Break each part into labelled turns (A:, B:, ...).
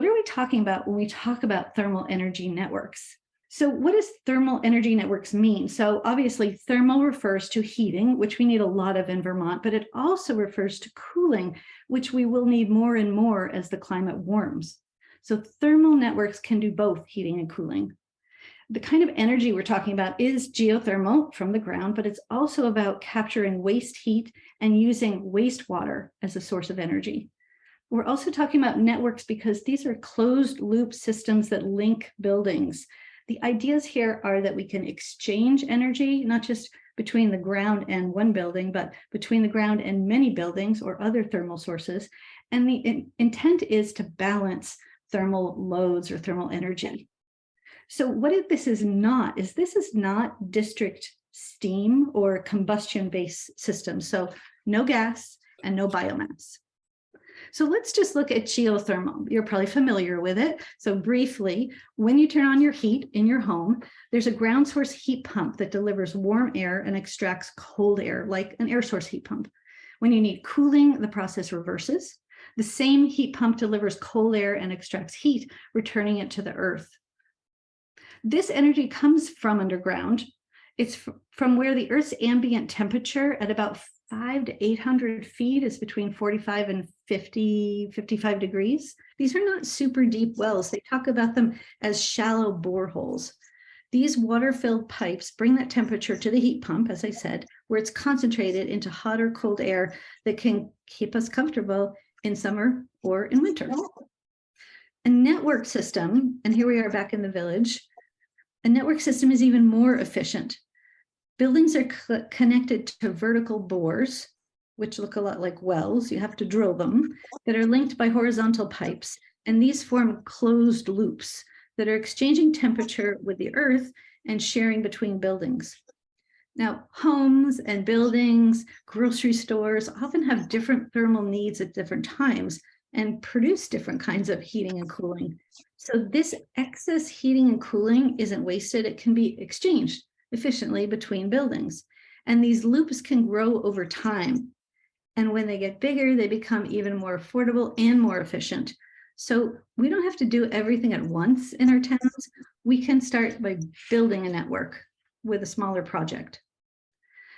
A: are we talking about when we talk about thermal energy networks? So what does thermal energy networks mean? So obviously thermal refers to heating, which we need a lot of in Vermont, but it also refers to cooling, which we will need more and more as the climate warms. So thermal networks can do both heating and cooling. The kind of energy we're talking about is geothermal from the ground, but it's also about capturing waste heat and using wastewater as a source of energy. We're also talking about networks because these are closed loop systems that link buildings. The ideas here are that we can exchange energy, not just between the ground and one building, but between the ground and many buildings or other thermal sources. And the intent is to balance thermal loads or thermal energy. So what this is not district steam or combustion-based systems. So no gas and no biomass. So let's just look at geothermal. You're probably familiar with it. So briefly, when you turn on your heat in your home, there's a ground source heat pump that delivers warm air and extracts cold air, like an air source heat pump. When you need cooling, the process reverses. The same heat pump delivers cold air and extracts heat, returning it to the earth. This energy comes from underground. It's from where the Earth's ambient temperature at about 500 to 800 feet is between 45 and 55 degrees. These are not super deep wells. They talk about them as shallow boreholes. These water-filled pipes bring that temperature to the heat pump, as I said, where it's concentrated into hot or cold air that can keep us comfortable in summer or in winter. A network system, and here we are back in the village, a network system is even more efficient. Buildings are connected to vertical bores, which look a lot like wells. You have to drill them, that are linked by horizontal pipes. And these form closed loops that are exchanging temperature with the earth and sharing between buildings. Now, homes and buildings, grocery stores often have different thermal needs at different times and produce different kinds of heating and cooling. So this excess heating and cooling isn't wasted. It can be exchanged efficiently between buildings. And these loops can grow over time. And when they get bigger, they become even more affordable and more efficient. So we don't have to do everything at once in our towns. We can start by building a network with a smaller project.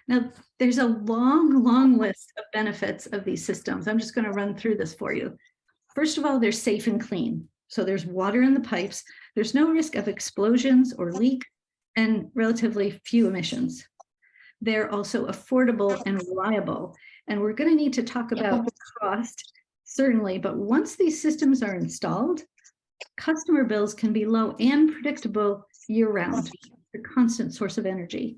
A: Now, there's a long list of benefits of these systems. I'm just going to run through this for you. First of all, they're safe and clean. So there's water in the pipes. There's no risk of explosions or leak and relatively few emissions. They're also affordable and reliable. And we're going to need to talk about cost, certainly, but once these systems are installed, customer bills can be low and predictable year-round, a constant source of energy.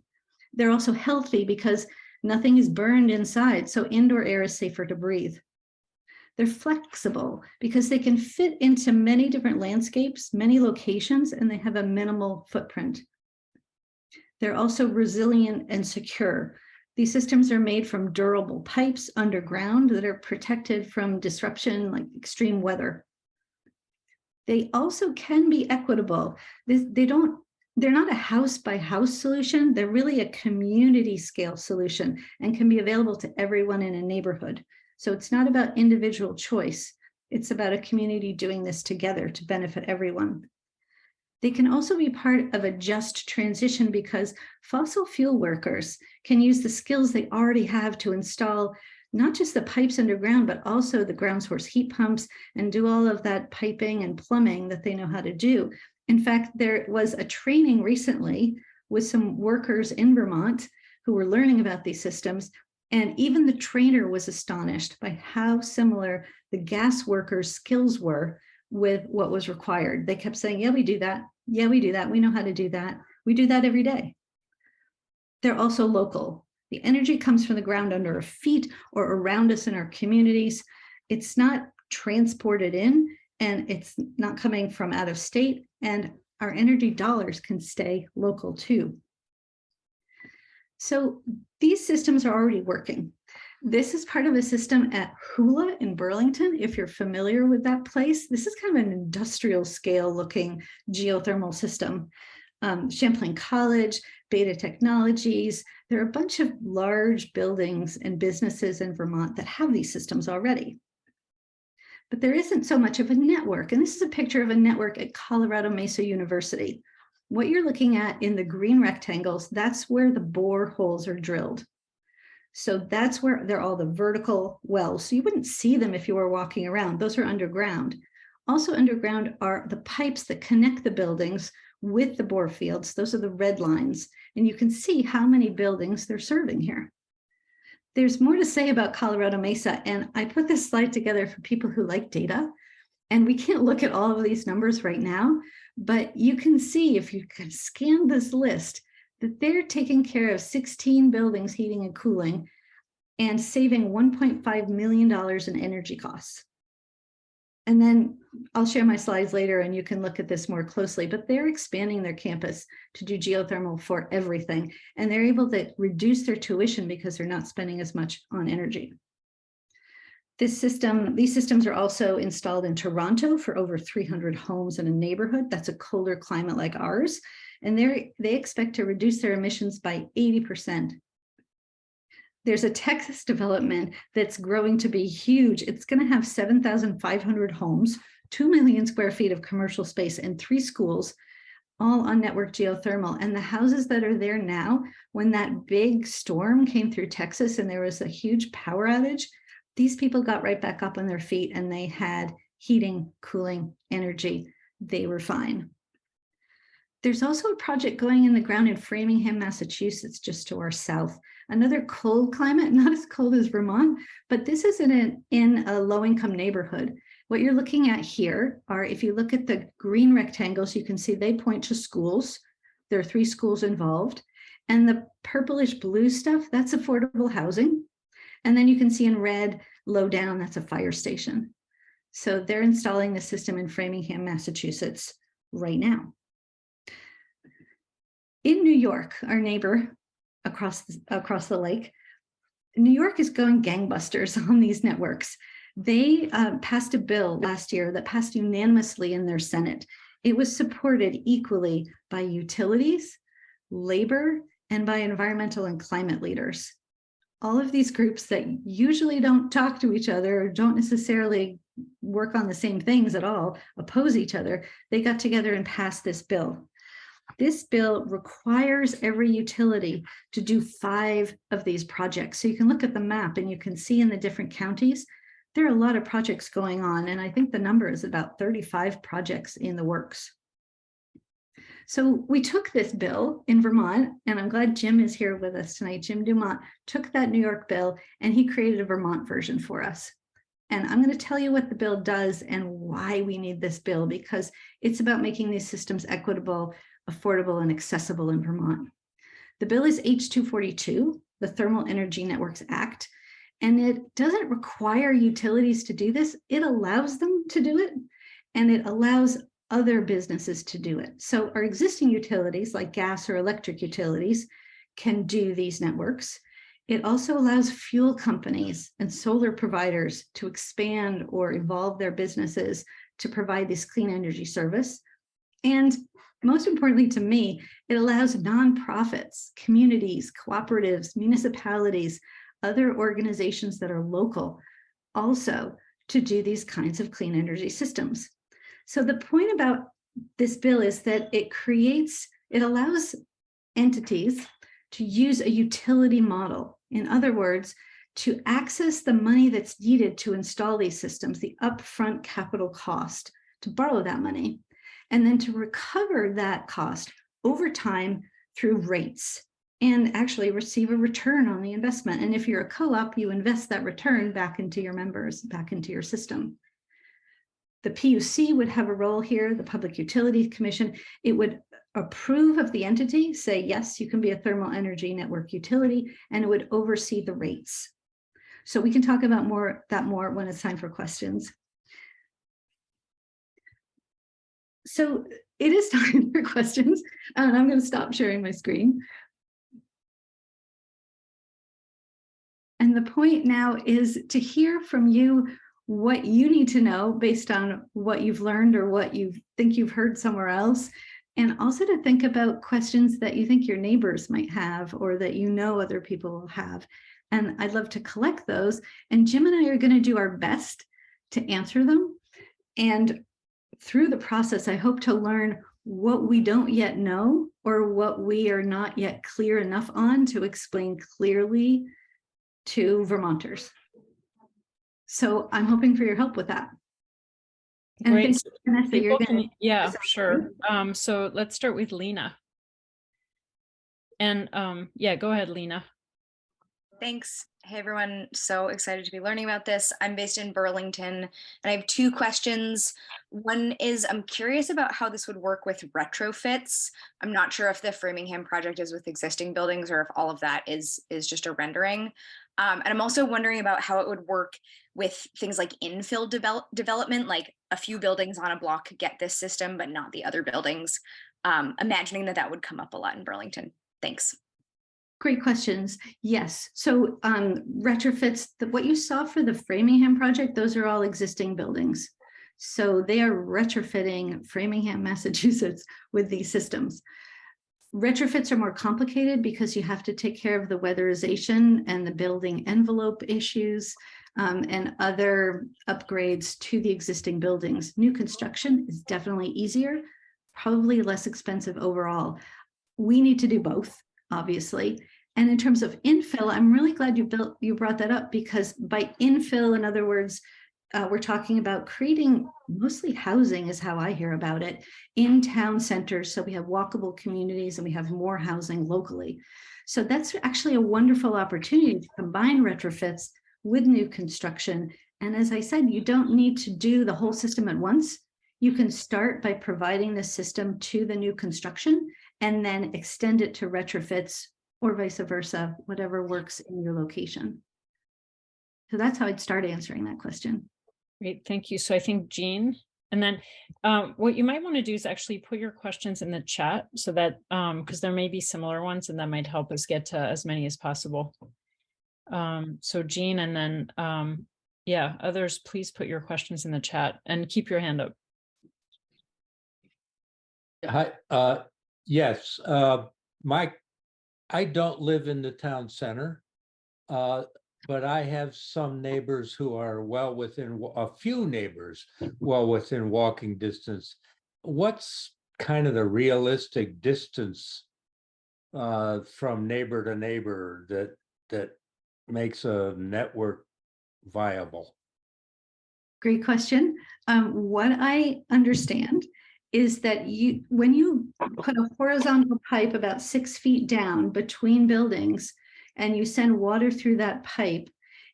A: They're also healthy because nothing is burned inside, so indoor air is safer to breathe. They're flexible because they can fit into many different landscapes, many locations, and they have a minimal footprint. They're also resilient and secure. These systems are made from durable pipes underground that are protected from disruption like extreme weather. They also can be equitable. They're not a house-by-house solution. They're really a community scale solution and can be available to everyone in a neighborhood. So it's not about individual choice. It's about a community doing this together to benefit everyone. They can also be part of a just transition because fossil fuel workers can use the skills they already have to install not just the pipes underground, but also the ground source heat pumps and do all of that piping and plumbing that they know how to do. In fact, there was a training recently with some workers in Vermont who were learning about these systems, and even the trainer was astonished by how similar the gas workers' skills were with what was required. They kept saying, yeah, we do that. Yeah, we do that. We know how to do that. We do that every day. They're also local. The energy comes from the ground under our feet or around us in our communities. It's not transported in, and it's not coming from out of state, and our energy dollars can stay local too. So these systems are already working. This is part of a system at Hula in Burlington, if you're familiar with that place. This is kind of an industrial scale looking geothermal system. Champlain College, Beta Technologies, there are a bunch of large buildings and businesses in Vermont that have these systems already. but there isn't so much of a network. And this is a picture of a network at Colorado Mesa University. What you're looking at in the green rectangles, that's where the bore holes are drilled. So that's where they're all the vertical wells. So you wouldn't see them if you were walking around. Those are underground. Also underground are the pipes that connect the buildings with the bore fields. Those are the red lines. And you can see how many buildings they're serving here. There's more to say about Colorado Mesa, and I put this slide together for people who like data. And we can't look at all of these numbers right now, but you can see if you can scan this list that they're taking care of 16 buildings, heating and cooling, and saving $1.5 million in energy costs. And then I'll share my slides later and you can look at this more closely, but they're expanding their campus to do geothermal for everything. And they're able to reduce their tuition because they're not spending as much on energy. These systems are also installed in Toronto for over 300 homes in a neighborhood. That's a colder climate like ours. And they expect to reduce their emissions by 80%. There's a Texas development that's growing to be huge. It's going to have 7,500 homes, 2 million square feet of commercial space, and 3 schools, all on network geothermal. And the houses that are there now, when that big storm came through Texas and there was a huge power outage, these people got right back up on their feet and they had heating, cooling, energy. They were fine. There's also a project going in the ground in Framingham, Massachusetts, just to our south. Another cold climate, not as cold as Vermont, but this is in a low-income neighborhood. What you're looking at here are, if you look at the green rectangles, you can see they point to schools. There are 3 schools involved. And the purplish blue stuff, that's affordable housing. And then you can see in red, low down, that's a fire station. So they're installing the system in Framingham, Massachusetts right now. In New York, our neighbor across the lake, New York is going gangbusters on these networks. They passed a bill last year that passed unanimously in their Senate. It was supported equally by utilities, labor, and by environmental and climate leaders. All of these groups that usually don't talk to each other or don't necessarily work on the same things at all, oppose each other, they got together and passed this bill. This bill requires every utility to do 5 of these projects. So you can look at the map and you can see in the different counties, there are a lot of projects going on. And I think the number is about 35 projects in the works. So we took this bill in Vermont, and I'm glad Jim is here with us tonight. Jim Dumont took that New York bill and he created a Vermont version for us. And I'm going to tell you what the bill does and why we need this bill, because it's about making these systems equitable, affordable, and accessible in Vermont. The bill is H242, the Thermal Energy Networks Act, and it doesn't require utilities to do this. It allows them to do it, and it allows other businesses to do it. So our existing utilities, like gas or electric utilities, can do these networks. It also allows fuel companies and solar providers to expand or evolve their businesses to provide this clean energy service. And most importantly to me, it allows nonprofits, communities, cooperatives, municipalities, other organizations that are local also to do these kinds of clean energy systems. So the point about this bill is that it allows entities to use a utility model. In other words, to access the money that's needed to install these systems, the upfront capital cost, to borrow that money, and then to recover that cost over time through rates and actually receive a return on the investment. And if you're a co-op, you invest that return back into your members, back into your system. The PUC would have a role here, the Public Utilities Commission. It would approve of the entity, say, yes, you can be a thermal energy network utility, and it would oversee the rates. So we can talk about that more when it's time for questions. So it is time for questions, and I'm going to stop sharing my screen. And the point now is to hear from you what you need to know based on what you've learned or what you think you've heard somewhere else, and also to think about questions that you think your neighbors might have or that you know other people will have. And I'd love to collect those. And Jim and I are going to do our best to answer them. And through the process, I hope to learn what we don't yet know or what we are not yet clear enough on to explain clearly to Vermonters. So I'm hoping for your help with that. And
B: Great.
A: I think, Vanessa, you're going to.
B: Yeah, sure. So let's start with Lena. And yeah, go ahead, Lena.
C: Thanks. Hey, everyone. So excited to be learning about this. I'm based in Burlington, and I have two questions. One is I'm curious about how this would work with retrofits. I'm not sure if the Framingham project is with existing buildings or if all of that is just a rendering. And I'm also wondering about how it would work with things like infill development, like a few buildings on a block get this system, but not the other buildings. Imagining that would come up a lot in Burlington. Thanks.
A: Great questions. Yes. So retrofits, what you saw for the Framingham project, those are all existing buildings. So they are retrofitting Framingham, Massachusetts with these systems. Retrofits are more complicated because you have to take care of the weatherization and the building envelope issues and other upgrades to the existing buildings. New construction is definitely easier, probably less expensive overall. We need to do both, obviously. And in terms of infill, I'm really glad you brought that up, because by infill, in other words, we're talking about creating mostly housing is how I hear about it in town centers. So we have walkable communities and we have more housing locally. So that's actually a wonderful opportunity to combine retrofits with new construction. And as I said, you don't need to do the whole system at once. You can start by providing the system to the new construction and then extend it to retrofits or vice versa, whatever works in your location. So that's how I'd start answering that question.
B: Great, thank you. So I think Jean, and then what you might want to do is actually put your questions in the chat so that, because there may be similar ones and that might help us get to as many as possible. So Jean, and then, yeah, others, please put your questions in the chat and keep your hand up.
D: Hi, yes, I don't live in the town center, but I have some neighbors who are a few neighbors well within walking distance. What's kind of the realistic distance from neighbor to neighbor that makes a network viable?
A: Great question. What I understand is that when you put a horizontal pipe about 6 feet down between buildings and you send water through that pipe,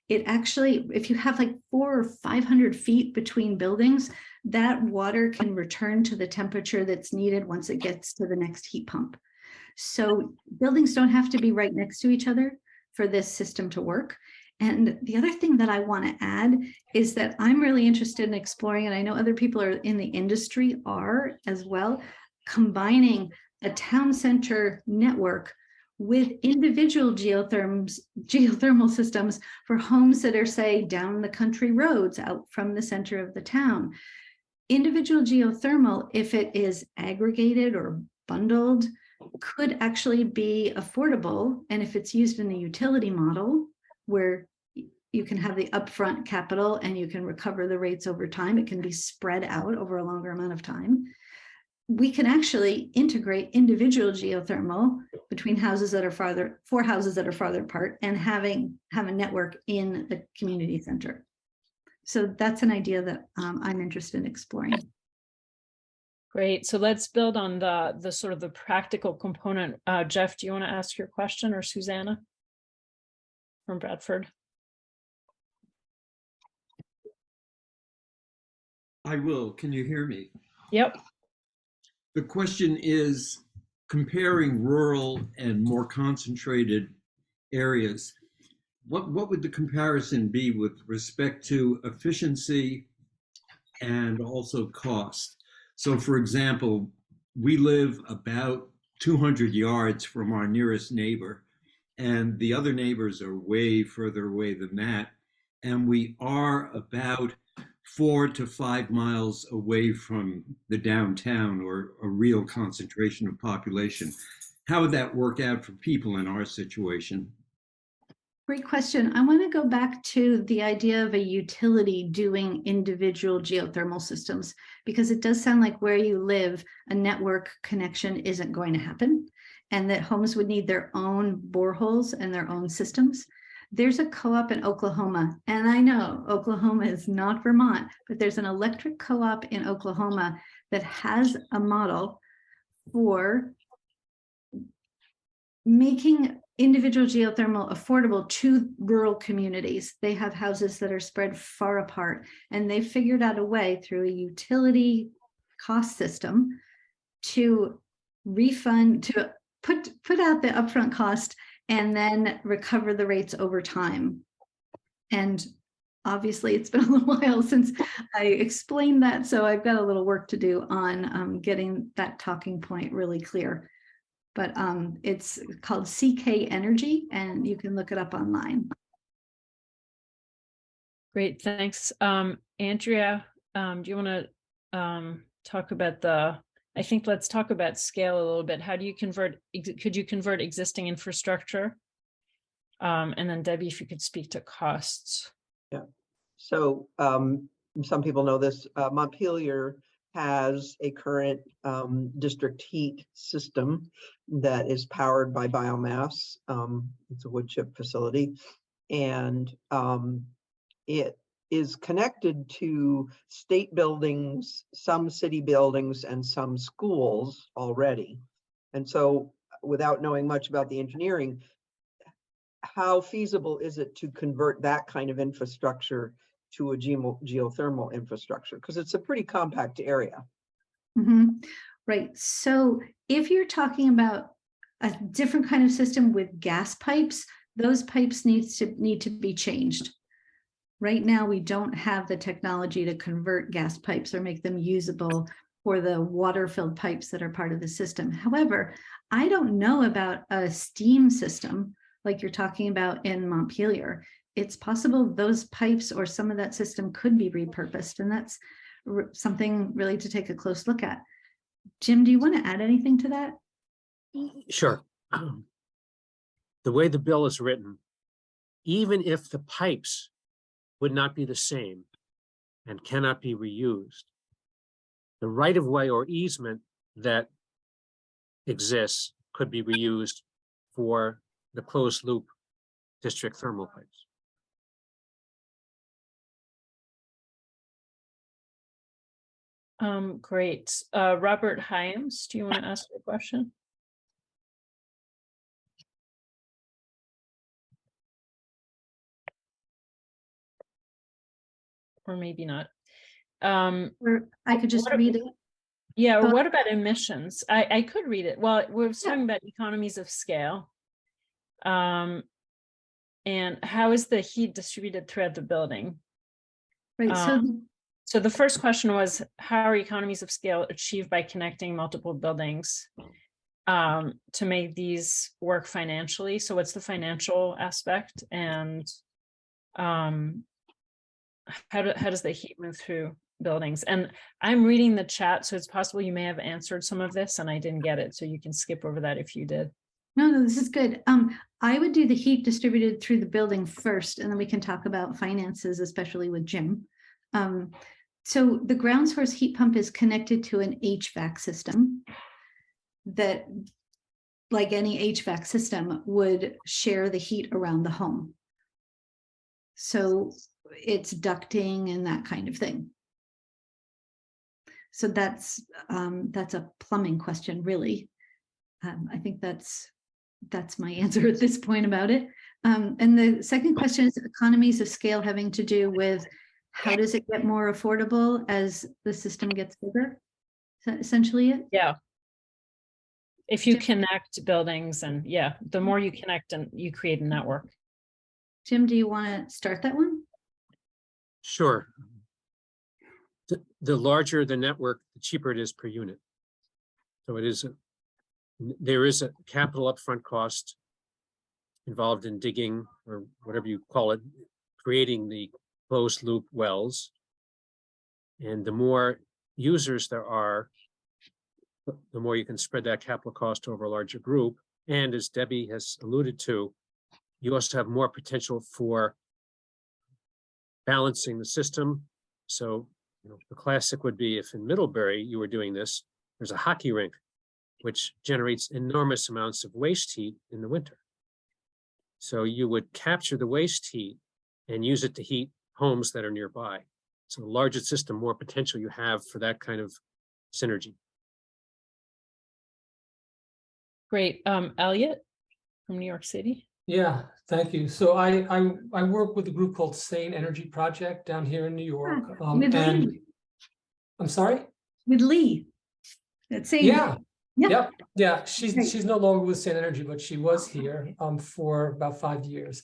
A: it actually, if you have like 400 or 500 feet between buildings, that water can return to the temperature that's needed once it gets to the next heat pump. So buildings don't have to be right next to each other for this system to work. And the other thing that I want to add is that I'm really interested in exploring, and I know other people are in the industry are as well, combining a town center network with individual geothermal systems for homes that are, say, down the country roads out from the center of the town. Individual geothermal, if it is aggregated or bundled, could actually be affordable. And if it's used in a utility model where you can have the upfront capital and you can recover the rates over time, it can be spread out over a longer amount of time. We can actually integrate individual geothermal between houses that are four houses that are farther apart, and have a network in the community center. So that's an idea that I'm interested in exploring.
B: Great. So let's build on the sort of the practical component. Jeff, do you want to ask your question, or Susanna from Bradford?
E: I will. Can you hear me?
B: Yep.
E: The question is, comparing rural and more concentrated areas, what would the comparison be with respect to efficiency and also cost? So for example, we live about 200 yards from our nearest neighbor, and the other neighbors are way further away than that. And we are about 4 to 5 miles away from the downtown or a real concentration of population. How would that work out for people in our situation?
A: Great question. I want to go back to the idea of a utility doing individual geothermal systems, because it does sound like where you live, a network connection isn't going to happen, and that homes would need their own boreholes and their own systems. There's a co-op in Oklahoma, and I know Oklahoma is not Vermont, but there's an electric co-op in Oklahoma that has a model for making individual geothermal affordable to rural communities. They have houses that are spread far apart, and they figured out a way through a utility cost system to refund, to put out the upfront cost and then recover the rates over time. And obviously it's been a little while since I explained that, so I've got a little work to do on getting that talking point really clear. But it's called CK Energy, and you can look it up online.
B: Great, thanks. Andrea, do you want to talk about I think let's talk about scale a little bit. How do you could you convert existing infrastructure? And then Debbie, if you could speak to costs.
F: Yeah, so some people know this, Montpelier has a current district heat system that is powered by biomass. It's a wood chip facility, and it is connected to state buildings, some city buildings, and some schools already. And so, without knowing much about the engineering, how feasible is it to convert that kind of infrastructure to a geothermal infrastructure? Because it's a pretty compact area.
A: Mm-hmm. Right. So if you're talking about a different kind of system with gas pipes, those pipes need to be changed. Right now, we don't have the technology to convert gas pipes or make them usable for the water-filled pipes that are part of the system. However, I don't know about a steam system like you're talking about in Montpelier. It's possible those pipes or some of that system could be repurposed, and that's something really to take a close look at. Jim, do you want to add anything to that?
G: Sure. The way the bill is written, even if the pipes would not be the same and cannot be reused, the right-of-way or easement that exists could be reused for the closed loop district thermal pipes.
B: Great. Robert Hyams, do you want to ask a question? Or maybe not.
A: Or I could just read it.
B: Yeah, or what about emissions? I could read it. Well, we're talking about economies of scale. And how is the heat distributed throughout the building?
A: Right.
B: So the first question was, how are economies of scale achieved by connecting multiple buildings to make these work financially? So what's the financial aspect, and how does the heat move through buildings? And I'm reading the chat, so it's possible you may have answered some of this and I didn't get it, so you can skip over that if you did.
A: No, this is good. I would do the heat distributed through the building first, and then we can talk about finances, especially with Jim. So the ground source heat pump is connected to an HVAC system that, like any HVAC system, would share the heat around the home. So it's ducting and that kind of thing. So that's a plumbing question, really. I think that's my answer at this point about it. And the second question is economies of scale, having to do with how does it get more affordable as the system gets bigger? Is that essentially it?
B: Yeah. If you connect buildings, and yeah, the more you connect and you create a network.
A: Jim, do you want to start that one?
G: Sure. The larger the network, the cheaper it is per unit. So there is a capital upfront cost involved in digging, or whatever you call it, creating the closed loop wells. And the more users there are, the more you can spread that capital cost over a larger group. And as Debbie has alluded to, You also have more potential for balancing the system. So, the classic would be if in Middlebury you were doing this, there's a hockey rink, which generates enormous amounts of waste heat in the winter. So you would capture the waste heat and use it to heat homes that are nearby. So the larger the system, more potential you have for that kind of synergy.
B: Great. Elliot from New York City.
H: Yeah, thank you. So I work with a group called Sane Energy Project down here in New York.
A: With
H: And
A: Lee.
H: I'm sorry?
A: With Lee. That's same.
H: Yeah.
A: Yeah.
H: Yep. Yeah.
A: Great.
H: She's no longer with Sane Energy, but she was here for about 5 years.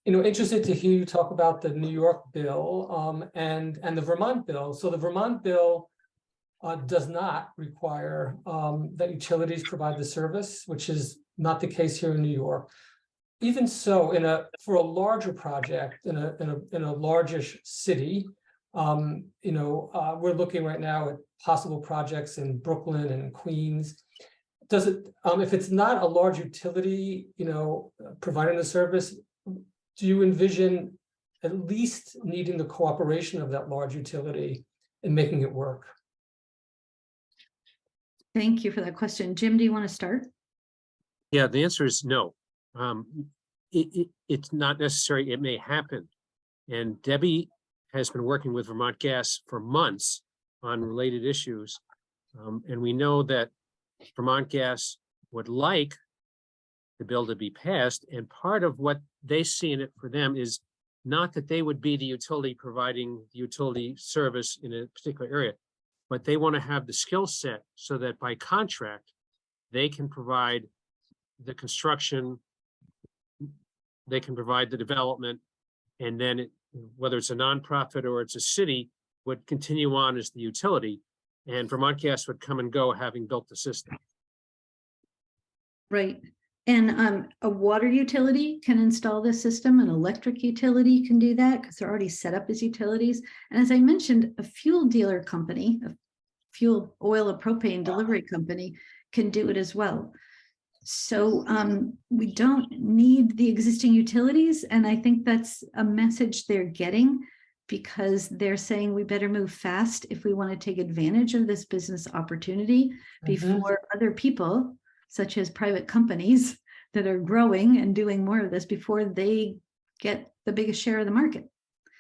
H: Interested to hear you talk about the New York bill and the Vermont bill. So the Vermont bill does not require that utilities provide the service, which is not the case here in New York. Even so, for a larger project in a largish city, we're looking right now at possible projects in Brooklyn and Queens. Does it, if it's not a large utility, providing the service, do you envision at least needing the cooperation of that large utility in making it work?
A: Thank you for that question. Jim, do you want to start?
G: Yeah, the answer is no. It's not necessary. It may happen. And Debbie has been working with Vermont Gas for months on related issues. And we know that Vermont Gas would like the bill to be passed. And part of what they see in it for them is not that they would be the utility providing the utility service in a particular area, but they want to have the skill set so that by contract, they can provide the construction, they can provide the development, and then whether it's a nonprofit or it's a city, would continue on as the utility, and Vermont Gas would come and go having built the system.
A: Right. And a water utility can install this system, an electric utility can do that because they're already set up as utilities. And as I mentioned, a fuel dealer company, a fuel, oil, or propane delivery company can do it as well. So we don't need the existing utilities. And I think that's a message they're getting, because they're saying we better move fast if we want to take advantage of this business opportunity before other people, such as private companies that are growing and doing more of this, before they get the biggest share of the market.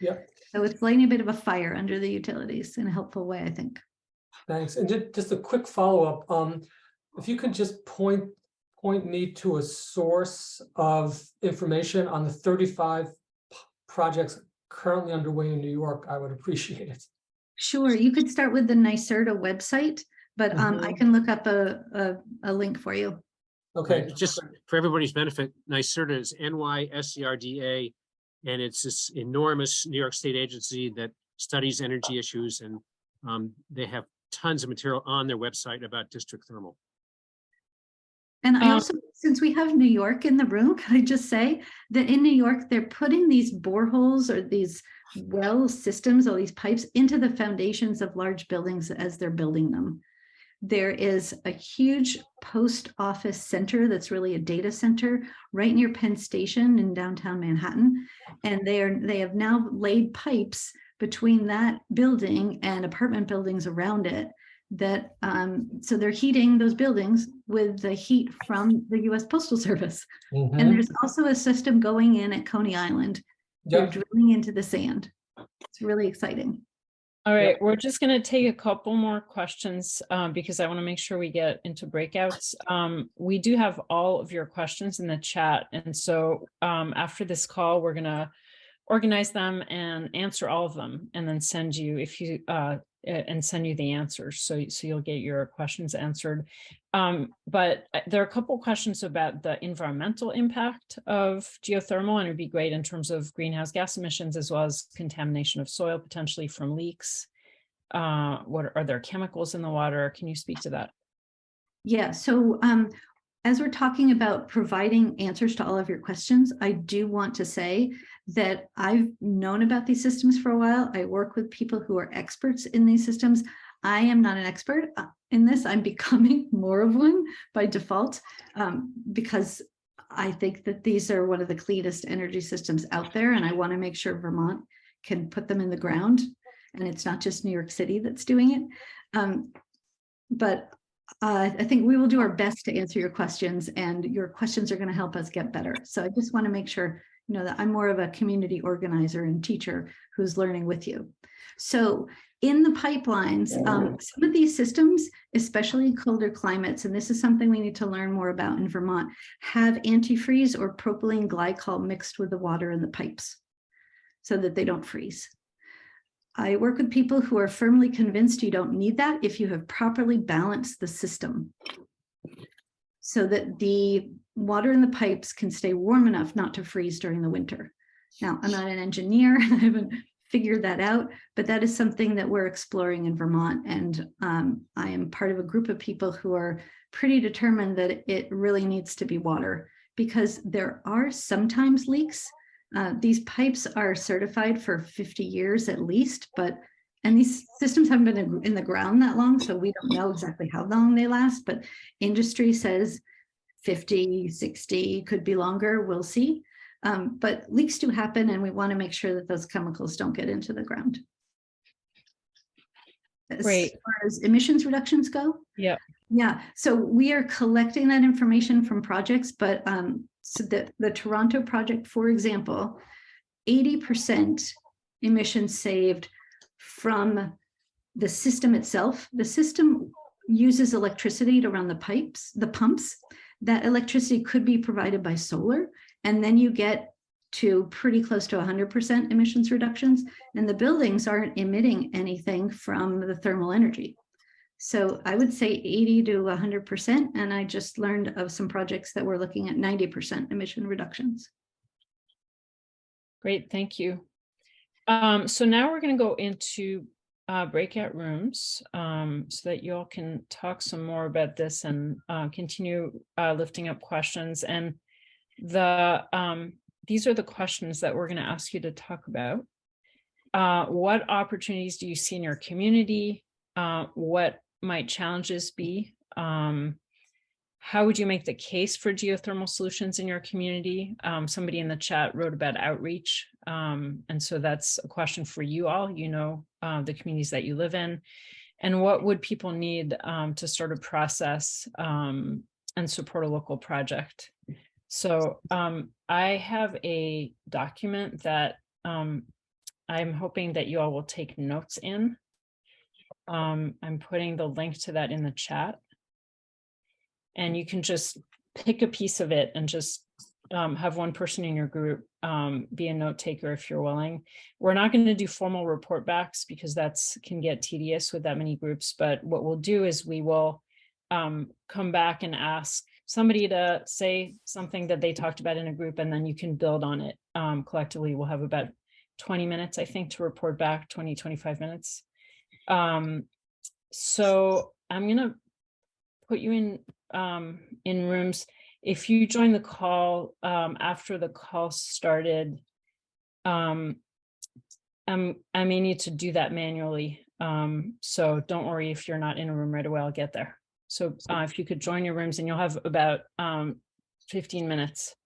H: Yeah.
A: So it's lighting a bit of a fire under the utilities in a helpful way, I think.
H: Thanks. And just a quick follow-up. If you could just point me to a source of information on the 35 projects currently underway in New York, I would appreciate it.
A: Sure. You could start with the NYSERDA website, but I can look up a link for you.
H: Okay.
G: Just for everybody's benefit, NYSERDA is NYSERDA, and it's this enormous New York State agency that studies energy issues, and they have tons of material on their website about district thermal.
A: And I also, since we have New York in the room, can I just say that in New York, they're putting these boreholes or these well systems, all these pipes, into the foundations of large buildings as they're building them. There is a huge post office center that's really a data center right near Penn Station in downtown Manhattan. And they have now laid pipes between that building and apartment buildings around it, that so they're heating those buildings with the heat from the US Postal Service. And there's also a system going in at Coney Island. They're drilling into the sand. It's really exciting.
B: All right, we're just going to take a couple more questions because I want to make sure we get into breakouts. We do have all of your questions in the chat. And so after this call, we're going to organize them and answer all of them, and then send you send you the answers. So you'll get your questions answered. But there are a couple questions about the environmental impact of geothermal, and it'd be great in terms of greenhouse gas emissions, as well as contamination of soil, potentially from leaks. What are there chemicals in the water? Can you speak to that?
A: Yeah, so as we're talking about providing answers to all of your questions, I do want to say that I've known about these systems for a while. I work with people who are experts in these systems. I am not an expert in this. I'm becoming more of one by default, because I think that these are one of the cleanest energy systems out there, and I want to make sure Vermont can put them in the ground, and it's not just New York City that's doing it. But I think we will do our best to answer your questions, and your questions are going to help us get better. So I just want to make sure, that I'm more of a community organizer and teacher who's learning with you. So in the pipelines, some of these systems, especially in colder climates, and this is something we need to learn more about in Vermont, have antifreeze or propylene glycol mixed with the water in the pipes so that they don't freeze. I work with people who are firmly convinced you don't need that if you have properly balanced the system so that the water in the pipes can stay warm enough not to freeze during the winter. Now, I'm not an engineer, I haven't figured that out, but that is something that we're exploring in Vermont. And I am part of a group of people who are pretty determined that it really needs to be water, because there are sometimes leaks. These pipes are certified for 50 years at least, and these systems haven't been in the ground that long, so we don't know exactly how long they last, but industry says 50, 60, could be longer, we'll see. But leaks do happen, and we want to make sure that those chemicals don't get into the ground.
B: Great.
A: As far as emissions reductions go?
B: Yeah.
A: Yeah, so we are collecting that information from projects, but so the Toronto project, for example, 80% emissions saved from the system itself. The system uses electricity to run the pumps. That electricity could be provided by solar, and then you get to pretty close to 100% emissions reductions, and the buildings aren't emitting anything from the thermal energy. So I would say 80 to 100%, and I just learned of some projects that were looking at 90% emission reductions.
B: Great, thank you. So now we're going to go into breakout rooms so that you all can talk some more about this and continue lifting up questions. And these are the questions that we're going to ask you to talk about. What opportunities do you see in your community? What might challenges be? How would you make the case for geothermal solutions in your community? Somebody in the chat wrote about outreach. And so that's a question for you all, the communities that you live in. And what would people need to start a process and support a local project? So I have a document that I'm hoping that you all will take notes in. I'm putting the link to that in the chat. And you can just pick a piece of it and just have one person in your group be a note taker if you're willing. We're not going to do formal report backs because can get tedious with that many groups. But what we'll do is we will come back and ask somebody to say something that they talked about in a group, and then you can build on it collectively. We'll have about 20 minutes, I think, to report back, 20, 25 minutes. So I'm going to put you in rooms. If you join the call after the call started, I may need to do that manually. So don't worry if you're not in a room right away, I'll get there. So if you could join your rooms, and you'll have about 15 minutes.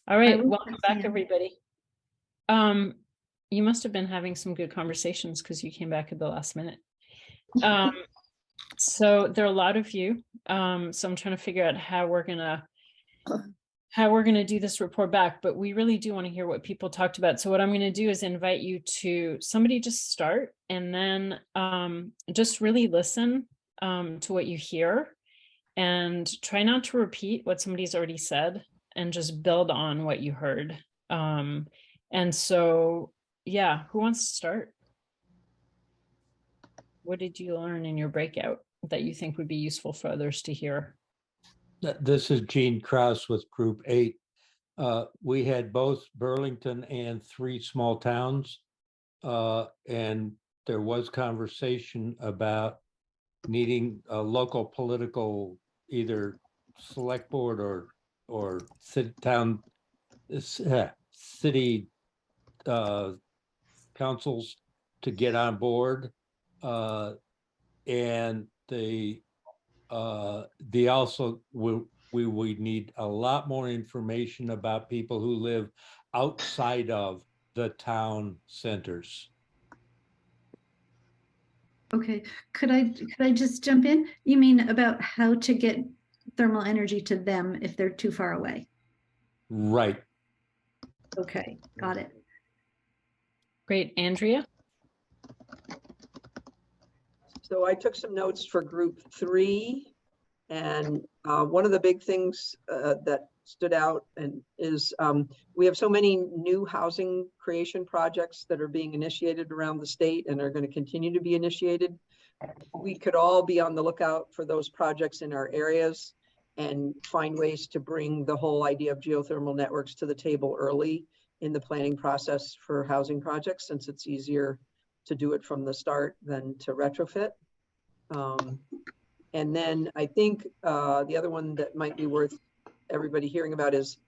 B: All right, welcome back, everybody. You must have been having some good conversations because you came back at the last minute. So there are a lot of you. So I'm trying to figure out how we're gonna do this report back, but we really do want to hear what people talked about. So what I'm going to do is invite you to somebody just start, and then just really listen to what you hear, and try not to repeat what somebody's already said, and just build on what you heard. And so, yeah, who wants to start? What did you learn in your breakout that you think would be useful for others to hear?
D: This is Gene Krause with Group 8. We had both Burlington and 3 small towns, and there was conversation about needing a local political, either select board or city councils to get on board, and we need a lot more information about people who live outside of the town centers.
A: Okay, could I just jump in? You mean about how to get thermal energy to them if they're too far away?
D: Right.
A: Okay, got it.
B: Great, Andrea?
F: So I took some notes for group 3, and one of the big things that stood out and is we have so many new housing creation projects that are being initiated around the state and are going to continue to be initiated. We could all be on the lookout for those projects in our areas and find ways to bring the whole idea of geothermal networks to the table early in the planning process for housing projects, since it's easier to do it from the start than to retrofit. And then I think the other one that might be worth everybody hearing about is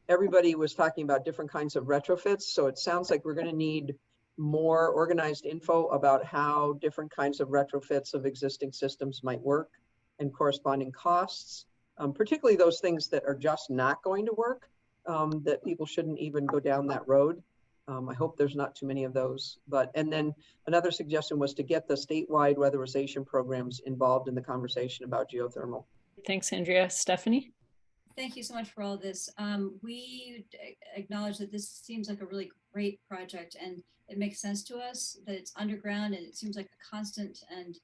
F: everybody was talking about different kinds of retrofits. So it sounds like we're going to need more organized info about how different kinds of retrofits of existing systems might work and corresponding costs, particularly those things that are just not going to work, that people shouldn't even go down that road. I hope there's not too many of those. And then another suggestion was to get the statewide weatherization programs involved in the conversation about geothermal.
B: Thanks, Andrea. Stephanie?
I: Thank you so much for all this. We acknowledge that this seems like a really great project, and it makes sense to us that it's underground, and it seems like a constant, and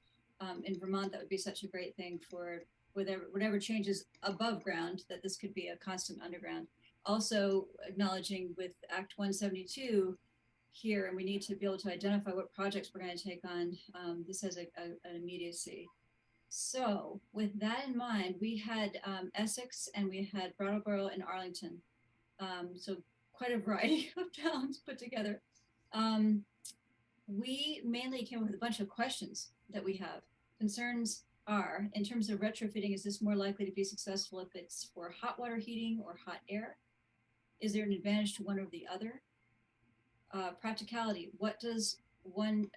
I: in Vermont that would be such a great thing for whatever changes above ground, that this could be a constant underground. Also acknowledging with Act 172 here, and we need to be able to identify what projects we're going to take on. This has an immediacy. So with that in mind, we had Essex and we had Brattleboro and Arlington. So quite a variety of towns put together. We mainly came up with a bunch of questions that we have. Concerns are, in terms of retrofitting, is this more likely to be successful if it's for hot water heating or hot air? Is there an advantage to one or the other? Practicality, what does one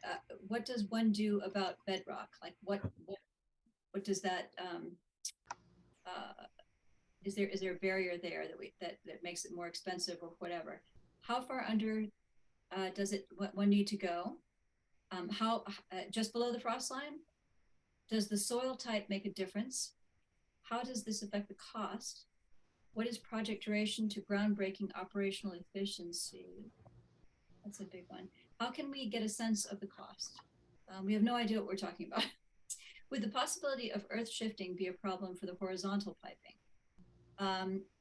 I: do about bedrock? Like what does that is there a barrier there that makes it more expensive or whatever? How far under does one need to go? How just below the frost line? Does the soil type make a difference? How does this affect the cost? What is project duration to groundbreaking operational efficiency? That's a big one. How can we get a sense of the cost? We have no idea what we're talking about. Would the possibility of earth shifting be a problem for the horizontal piping?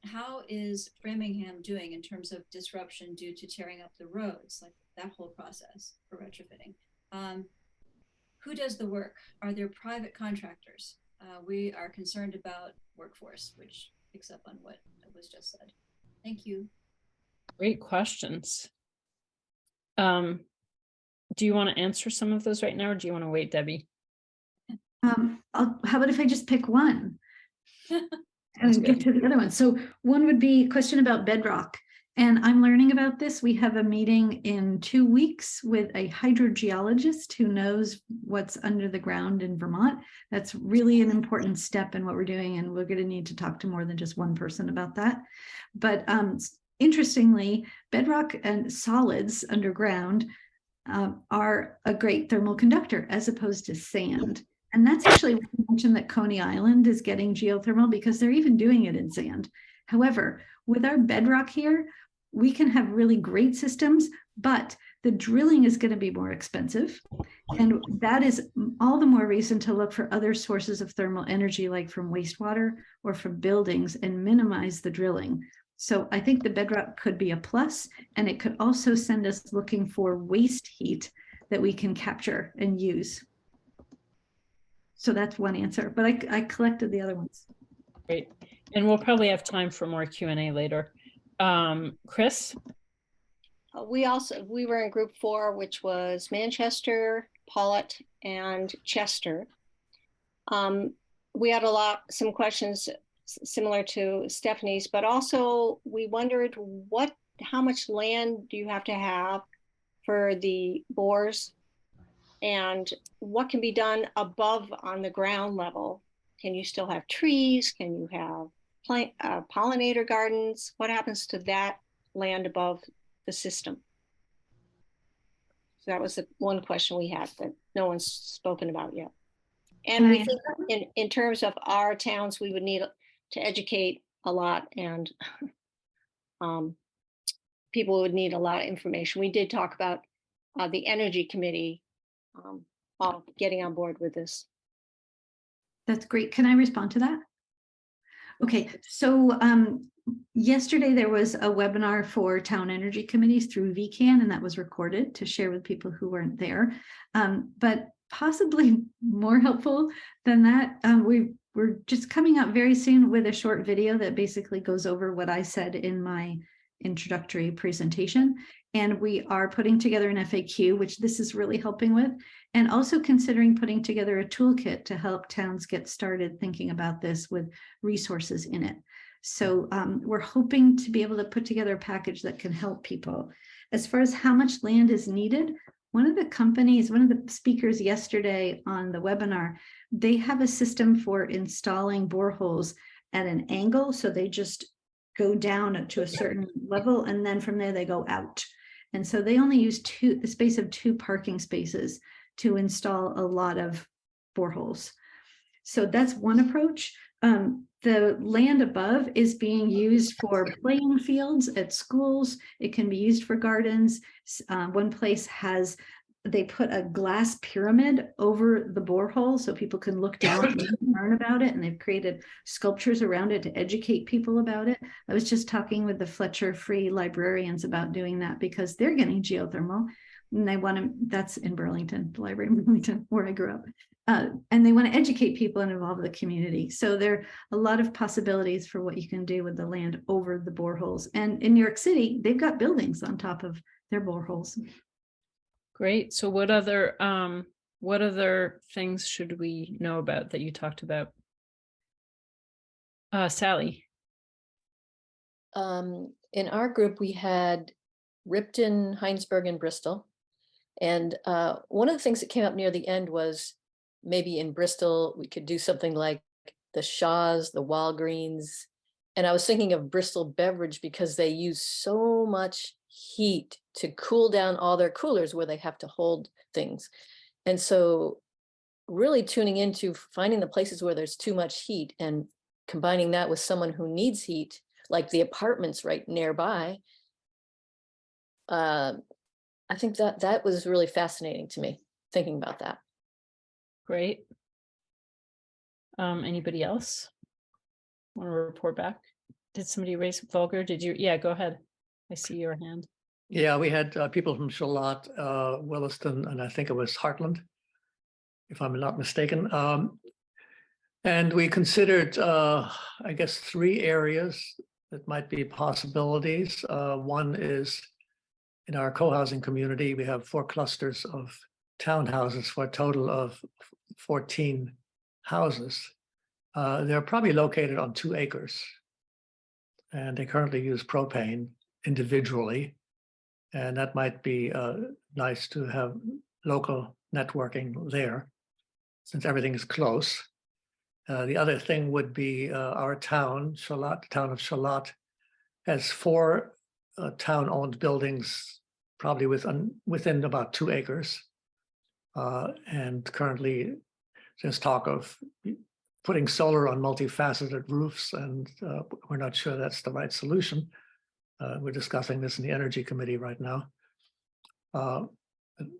I: How is Framingham doing in terms of disruption due to tearing up the roads, like that whole process for retrofitting? Who does the work? Are there private contractors? We are concerned about workforce, which picks up on what was just said. Thank you.
B: Great questions. Do you want to answer some of those right now, or do you want to wait, Debbie?
A: How about if I just pick one and get to the other one? So one would be a question about bedrock. And I'm learning about this. We have a meeting in 2 weeks with a hydrogeologist who knows what's under the ground in Vermont. That's really an important step in what we're doing. And we're going to need to talk to more than just one person about that. But interestingly, bedrock and solids underground are a great thermal conductor as opposed to sand. And that's actually why I mentioned that Coney Island is getting geothermal, because they're even doing it in sand. However, with our bedrock here, we can have really great systems, but the drilling is going to be more expensive. And that is all the more reason to look for other sources of thermal energy, like from wastewater or from buildings, and minimize the drilling. So I think the bedrock could be a plus, and it could also send us looking for waste heat that we can capture and use. So that's one answer, but I collected the other ones.
B: Great. And we'll probably have time for more Q&A later. Chris?
J: We were in group 4, which was Manchester, Paulet, and Chester. We had some questions similar to Stephanie's, but also we wondered how much land do you have to have for the bores, and what can be done above on the ground level. Can you still have trees? Can you have pollinator gardens? What happens to that land above the system? So that was the one question we had that no one's spoken about yet. And we think in terms of our towns, we would need to educate a lot, and people would need a lot of information. We did talk about the energy committee getting on board with this.
A: That's great. Can I respond to that? Okay, so yesterday there was a webinar for town energy committees through VCAN, and that was recorded to share with people who weren't there. But possibly more helpful than that, we're just coming out very soon with a short video that basically goes over what I said in my introductory presentation. And we are putting together an FAQ, which this is really helping with, and also considering putting together a toolkit to help towns get started thinking about this with resources in it. So we're hoping to be able to put together a package that can help people. As far as how much land is needed, one of the speakers yesterday on the webinar, they have a system for installing boreholes at an angle. So they just go down to a certain level, and then from there they go out. And so they only use the space of 2 parking spaces to install a lot of boreholes. So that's one approach. The land above is being used for playing fields at schools. It can be used for gardens. One place they put a glass pyramid over the borehole so people can look down and learn about it. And they've created sculptures around it to educate people about it. I was just talking with the Fletcher Free librarians about doing that because they're getting geothermal. And they want to, that's in Burlington, the library in Burlington, where I grew up. And they want to educate people and involve the community. So there are a lot of possibilities for what you can do with the land over the boreholes. And in New York City, they've got buildings on top of their boreholes.
B: Great. So what other things should we know about that you talked about? Sally.
K: In our group, we had Ripton, Heinsberg, and Bristol. And one of the things that came up near the end was maybe in Bristol, we could do something like the Shaws, the Walgreens. And I was thinking of Bristol Beverage because they use so much heat to cool down all their coolers where they have to hold things. And so really tuning into finding the places where there's too much heat and combining that with someone who needs heat, like the apartments right nearby. I think that was really fascinating to me, thinking about that.
B: Great. Anybody else want to report back? Did somebody raise Volker? Did you? Yeah, go ahead. I see your hand.
L: Yeah, we had people from Charlotte, Williston, and I think it was Heartland, if I'm not mistaken. And we considered, I guess, 3 areas that might be possibilities. One is in our co-housing community, we have 4 clusters of townhouses for a total of 14 houses. They're probably located on 2 acres. And they currently use propane individually. And that might be nice to have local networking there, since everything is close. The other thing would be our town, Charlotte, the town of Charlotte, has 4 town-owned buildings, probably within about 2 acres. And currently there's talk of putting solar on multifaceted roofs, and we're not sure that's the right solution. We're discussing this in the Energy Committee right now.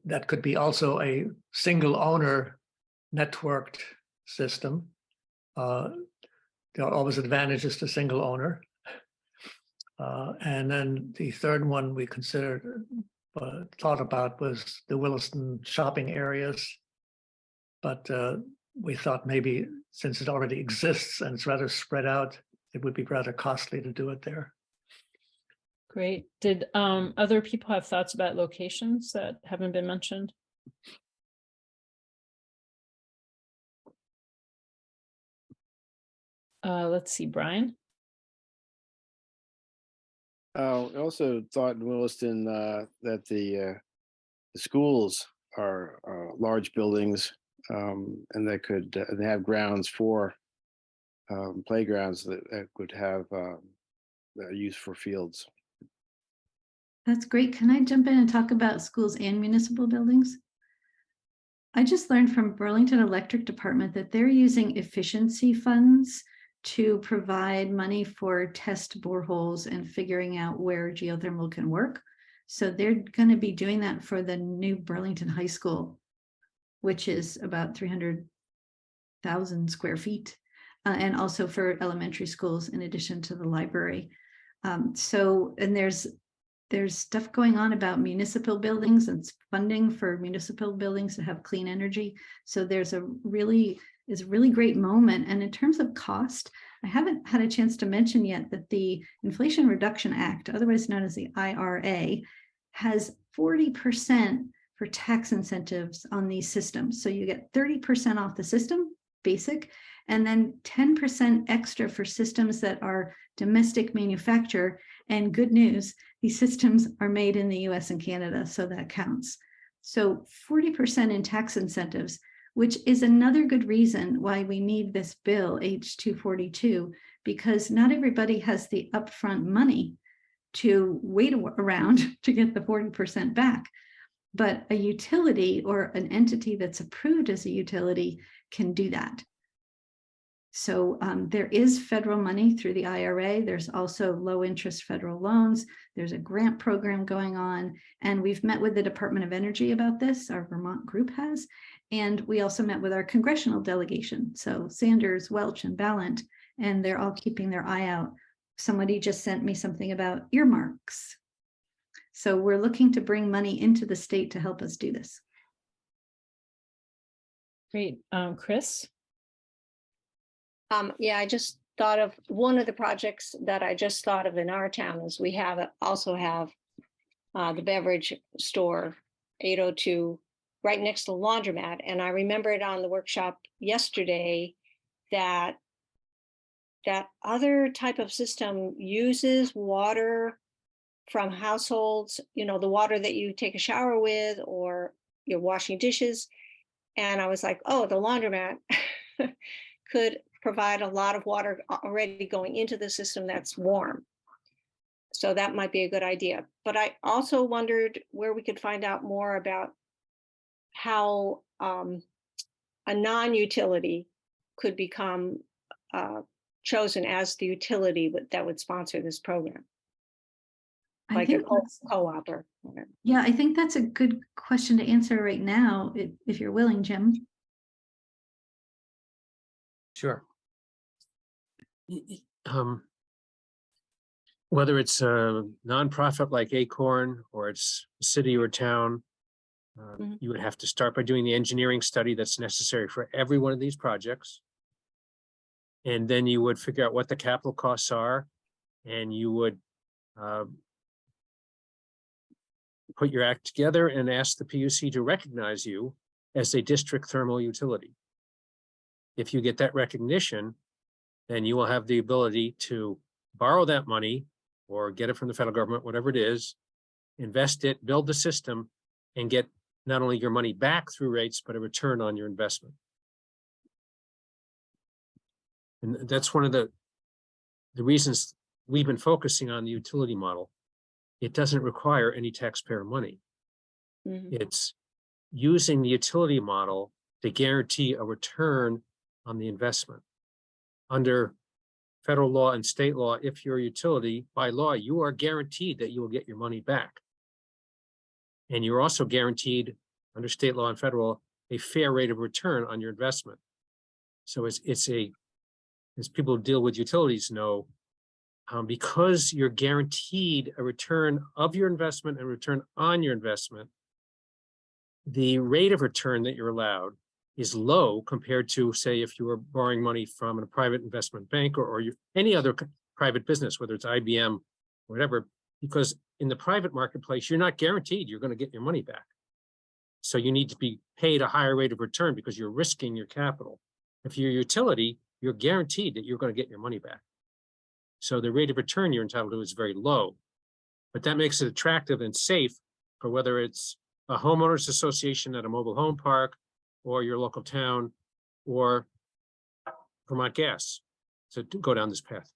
L: That could be also a single owner networked system. There are always advantages to single owner. And then the third one we considered, thought about was the Williston shopping areas. But we thought maybe since it already exists and it's rather spread out, it would be rather costly to do it there.
B: Great. Did other people have thoughts about locations that haven't been mentioned? Let's see, Brian.
M: I also thought in Williston that the schools are large buildings, and they could they have grounds for playgrounds that would have use for fields.
A: That's great. Can I jump in and talk about schools and municipal buildings? I just learned from Burlington Electric Department that they're using efficiency funds to provide money for test boreholes and figuring out where geothermal can work. So they're going to be doing that for the new Burlington High School, which is about 300,000 square feet, and also for elementary schools in addition to the library. And there's stuff going on about municipal buildings and funding for municipal buildings to have clean energy. So there's a really great moment. And in terms of cost, I haven't had a chance to mention yet that the Inflation Reduction Act, otherwise known as the IRA, has 40% for tax incentives on these systems. So you get 30% off the system, basic, and then 10% extra for systems that are domestic manufacture. And good news, these systems are made in the US and Canada, so that counts. So 40% in tax incentives, which is another good reason why we need this bill, H242, because not everybody has the upfront money to wait around to get the 40% back. But a utility or an entity that's approved as a utility can do that. So there is federal money through the IRA. There's also low interest federal loans. There's a grant program going on. And we've met with the Department of Energy about this, our Vermont group has. And we also met with our congressional delegation. So Sanders, Welch, and Ballant, and they're all keeping their eye out. Somebody just sent me something about earmarks. So we're looking to bring money into the state to help us do this.
B: Great. Chris?
J: Yeah, I just thought of one of the projects that I just thought of in our town is we also have the beverage store 802 right next to the laundromat. And I remembered on the workshop yesterday that that other type of system uses water from households, the water that you take a shower with or you're washing dishes. And I was like, oh, the laundromat could provide a lot of water already going into the system that's warm. So that might be a good idea. But I also wondered where we could find out more about how a non-utility could become chosen as the utility that would sponsor this program. Like a co-op or whatever.
A: Yeah, I think that's a good question to answer right now, if you're willing, Jim.
G: Sure. Whether it's a nonprofit like Acorn or it's a city or a town, you would have to start by doing the engineering study that's necessary for every one of these projects. And then you would figure out what the capital costs are, and you would put your act together and ask the PUC to recognize you as a district thermal utility. If you get that recognition, then you will have the ability to borrow that money or get it from the federal government, whatever it is, invest it, build the system, and get not only your money back through rates, but a return on your investment. And that's one of the reasons we've been focusing on the utility model. It doesn't require any taxpayer money. It's using the utility model to guarantee a return on the investment. Under federal law and state law, if you're a utility, by law, you are guaranteed that you will get your money back. And you're also guaranteed under state law and federal a fair rate of return on your investment. So as people who deal with utilities know, because you're guaranteed a return of your investment and return on your investment, the rate of return that you're allowed is low compared to, say, if you were borrowing money from a private investment bank or any other private business, whether it's IBM, or whatever, because in the private marketplace, you're not guaranteed you're going to get your money back. So you need to be paid a higher rate of return because you're risking your capital. If you're a utility, you're guaranteed that you're going to get your money back. So the rate of return you're entitled to is very low, but that makes it attractive and safe for whether it's a homeowners association at a mobile home park or your local town or Vermont Gas. to go down this path.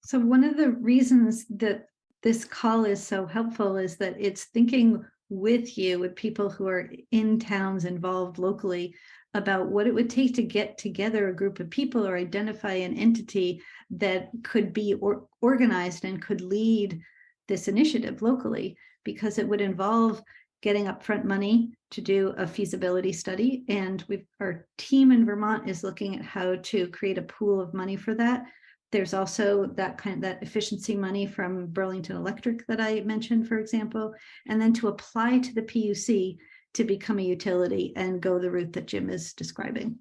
A: So one of the reasons that this call is so helpful is that it's thinking with you, with people who are in towns involved locally, about what it would take to get together a group of people or identify an entity that could be organized and could lead this initiative locally, because it would involve getting upfront money to do a feasibility study. And our team in Vermont is looking at how to create a pool of money for that. There's also that efficiency money from Burlington Electric that I mentioned, for example, and then to apply to the PUC to become a utility and go the route that Jim is describing.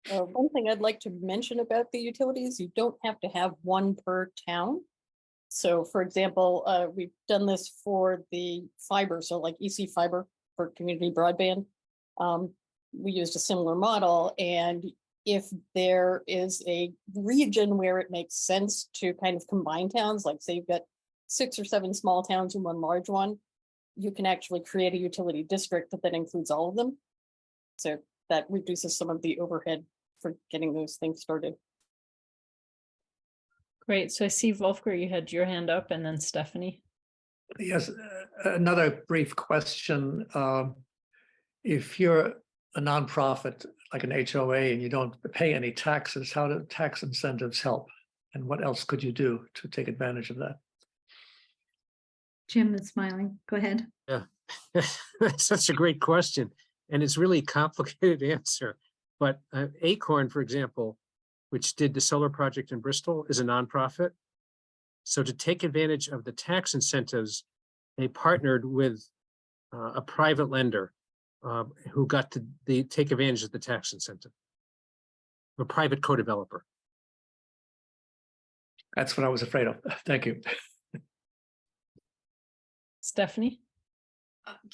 K: One thing I'd like to mention about the utilities, you don't have to have one per town. So for example, we've done this for the fiber, so like EC fiber for community broadband. We used a similar model, and if there is a region where it makes sense to kind of combine towns, like say you've got 6 or 7 small towns and one large one, you can actually create a utility district that includes all of them. So that reduces some of the overhead for getting those things started.
B: Great. So I see Wolfgang, you had your hand up, and then Stephanie.
L: Yes, another brief question. If you're a nonprofit like an HOA and you don't pay any taxes, how do tax incentives help? And what else could you do to take advantage of that?
A: Jim is smiling. Go ahead.
G: Yeah, that's such a great question. And it's really a complicated answer. But Acorn, for example, which did the solar project in Bristol, is a nonprofit. So to take advantage of the tax incentives, they partnered with a private lender who got to take advantage of the tax incentive, a private co-developer.
L: That's what I was afraid of. Thank you.
B: Stephanie?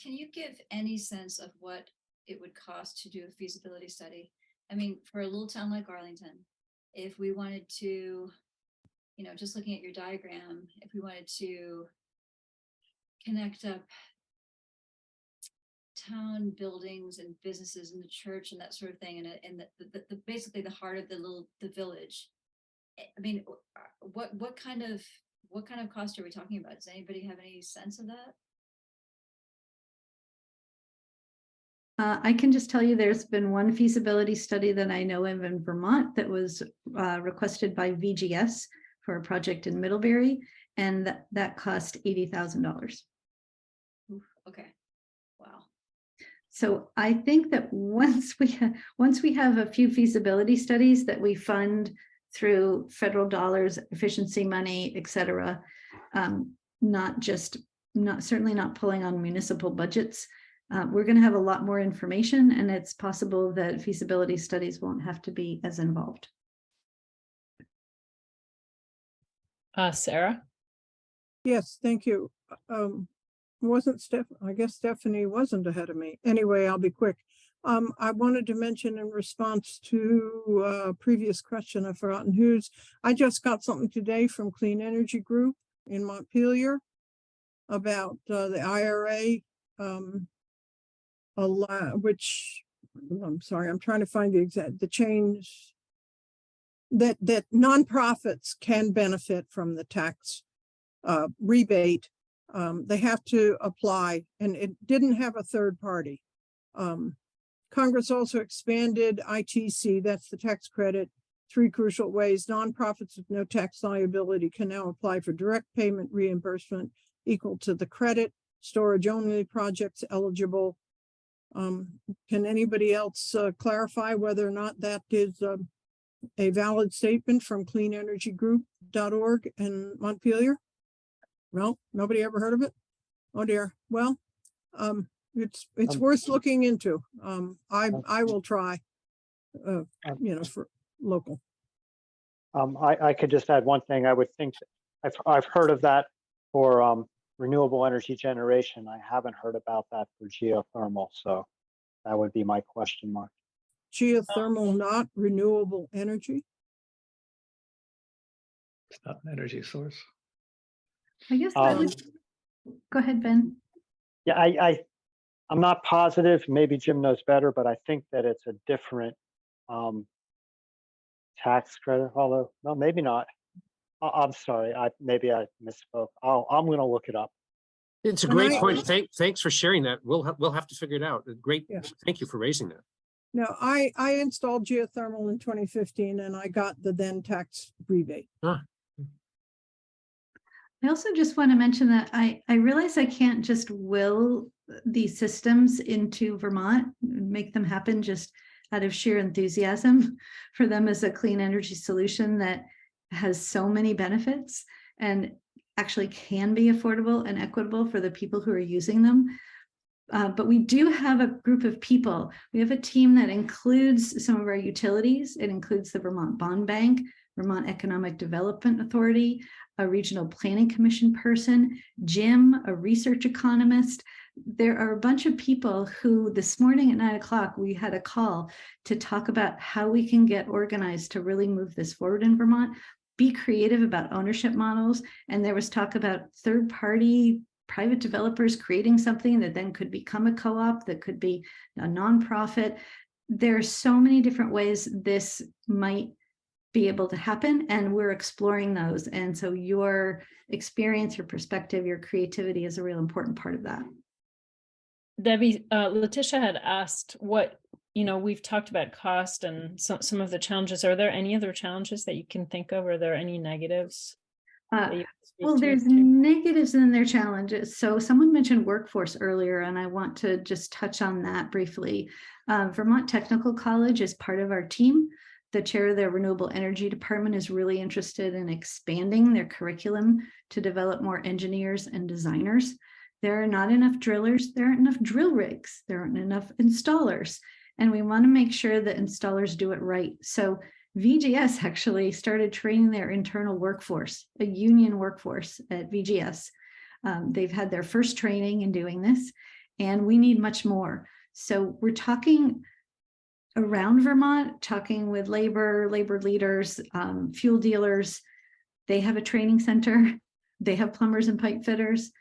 I: Can you give any sense of what it would cost to do a feasibility study? I mean, for a little town like Arlington, if we wanted to, just looking at your diagram, if we wanted to connect up town buildings and businesses and the church and that sort of thing, and the basically the heart of the village. I mean, what kind of cost are we talking about? Does anybody have any sense of that?
A: I can just tell you there's been one feasibility study that I know of in Vermont that was requested by VGS for a project in Middlebury, and that cost $80,000.
I: Okay, wow.
A: So I think that once we have a few feasibility studies that we fund through federal dollars, efficiency money, et cetera, certainly not pulling on municipal budgets, we're going to have a lot more information, and it's possible that feasibility studies won't have to be as involved.
B: Sarah?
N: Yes, thank you. I guess Stephanie wasn't ahead of me. Anyway, I'll be quick. I wanted to mention in response to a previous question, I've forgotten whose. I just got something today from Clean Energy Group in Montpelier about the IRA, which I'm sorry, I'm trying to find the change that nonprofits can benefit from the tax rebate. They have to apply, and it didn't have a third party. Congress also expanded ITC, that's the tax credit, 3 crucial ways. Nonprofits with no tax liability can now apply for direct payment reimbursement equal to the credit. Storage only projects eligible. Can anybody else clarify whether or not that is a valid statement from cleanenergygroup.org in Montpelier? Well, nobody ever heard of it? Oh dear. Well, it's worth looking into. I will try, for local.
O: I could just add one thing. I would think I've heard of that for renewable energy generation. I haven't heard about that for geothermal. So that would be my question mark.
N: Geothermal, not renewable energy?
L: It's not an energy source.
A: I guess I would go ahead, Ben.
O: Yeah, I'm not positive. Maybe Jim knows better, but I think that it's a different tax credit, although, no, maybe not. I'm sorry, maybe I misspoke. I'm gonna look it up.
G: It's a
N: When
G: great
N: I-
G: point. Thanks for sharing that. We'll have to figure it out. Great.
N: Yeah.
G: Thank you for raising that.
N: No, I installed geothermal in 2015 and I got the then tax rebate.
G: Ah,
A: I also just want to mention that I realize I can't just will these systems into Vermont, make them happen just out of sheer enthusiasm for them as a clean energy solution that has so many benefits and actually can be affordable and equitable for the people who are using them. But we do have a group of people. We have a team that includes some of our utilities. It includes the Vermont Bond Bank, Vermont Economic Development Authority, a regional planning commission person, Jim, a research economist. There are a bunch of people who this morning at 9 o'clock, we had a call to talk about how we can get organized to really move this forward in Vermont, be creative about ownership models. And there was talk about third-party private developers creating something that then could become a co-op, that could be a nonprofit. There are so many different ways this might be able to happen, and we're exploring those. And so your experience, your perspective, your creativity is a real important part of that.
B: Debbie, Letitia had asked what, we've talked about cost and some of the challenges. Are there any other challenges that you can think of? Are there any negatives?
A: Well, there's negatives and there are challenges. So someone mentioned workforce earlier, and I want to just touch on that briefly. Vermont Technical College is part of our team. The chair of their renewable energy department is really interested in expanding their curriculum to develop more engineers and designers. There are not enough drillers. There aren't enough drill rigs. There aren't enough installers. And we want to make sure that installers do it right. So VGS actually started training their internal workforce, a union workforce at VGS. They've had their first training in doing this, and we need much more. So we're talking around Vermont, talking with labor leaders, fuel dealers. They have a training center. They have plumbers and pipe fitters.